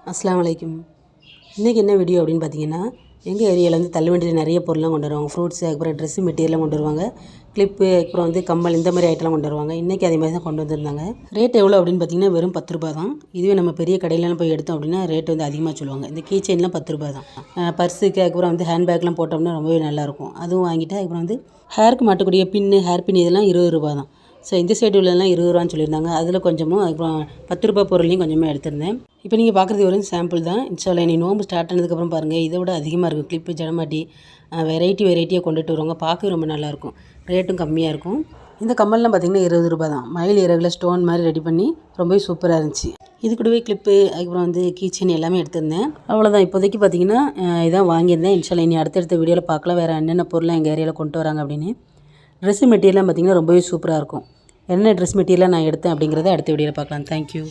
அஸ்ஸலாமு அலைக்கும். இன்றைக்கி என்ன வீடியோ அப்படின்னு பார்த்தீங்கன்னா, எங்கள் ஏரியாவில் வந்து தள்ளுவண்டியில் நிறைய பொருள்லாம் கொண்டு வருவாங்க. ஃப்ரூட்ஸு, அதுக்கப்புறம் ட்ரெஸ்ஸு மெட்டீரியல்லாம் கொண்டு வருவாங்க. கிளிப்பு, அப்புறம் வந்து கம்மல், இந்த மாதிரி ஐட்டம்லாம் கொண்டு வருவாங்க. இன்றைக்கி அதே மாதிரி தான் கொண்டு வந்திருந்தாங்க. ரேட் எவ்வளோ அப்படின்னு பார்த்தீங்கன்னா, வெறும் 10 ரூபா தான். இதுவே நம்ம பெரிய கடையிலலாம் போய் எடுத்தோம் அப்படின்னா ரேட் வந்து அதிகமாக சொல்லுவாங்க. இந்த கீ செயின்லாம் 10 ரூபா தான். பர்ஸுக்கு, அதுக்கப்புறம் வந்து ஹேண்ட்பேக்லாம் போட்டோம்னா ரொம்பவே நல்லாயிருக்கும். அதுவும் வாங்கிட்டு அதுக்கப்புறம் வந்து ஹேருக்கு மாட்டக்கூடிய பின்னு, ஹேர் பின் இதெல்லாம் 20 ரூபா தான். ஸோ இந்த சைடு உள்ளதெல்லாம் 20 ரூபான்னு சொல்லியிருந்தாங்க. அதில் கொஞ்சமும் அதுக்கப்புறம் 10 ரூபா பொருளையும் கொஞ்சமாக எடுத்திருந்தேன். இப்போ நீங்கள் பார்க்குறது ஒரு சாம்பிள் தான். இன்ஷால்லா இனி நோம்பு ஸ்டார்ட் ஆனதுக்கப்புறம் பாருங்கள், இதை விட அதிகமாக இருக்கும். கிளிப்பு, ஜடமாட்டி, வெரைட்டியாக கொண்டுட்டு வருவாங்க. பார்க்கவே ரொம்ப நல்லாயிருக்கும். ரேட்டும் கம்மியாக இருக்கும். இந்த கம்மல்லாம் பார்த்திங்கன்னா 20 ரூபா தான். மயில் இறகுல ஸ்டோன் மாதிரி ரெடி பண்ணி ரொம்பவே சூப்பராக இருந்துச்சு. இது கூடவே கிளிப்பு, அதுக்கப்புறம் வந்து கீச்செயின் எல்லாமே எடுத்திருந்தேன். அவ்வளோதான். இப்போதைக்கு பார்த்திங்கன்னா இதான் வாங்கியிருந்தேன். இன்ஷால்லா இனி அடுத்தடுத்த வீடியோவில் பார்க்கலாம் வேறு என்னென்ன பொருளாக எங்கள் ஏரியாவில் கொண்டு வராங்க அப்படின்னு. ட்ரெஸ்ஸு மெட்டீரியல்லாம் பார்த்திங்கன்னா ரொம்பவே சூப்பராக இருக்கும். என்ன ட்ரெஸ் மெட்டீரியலாக நான் எடுத்தேன் அப்படிங்கிறத அடுத்த வீடியோவில் பார்க்கலாம். தேங்க்யூ.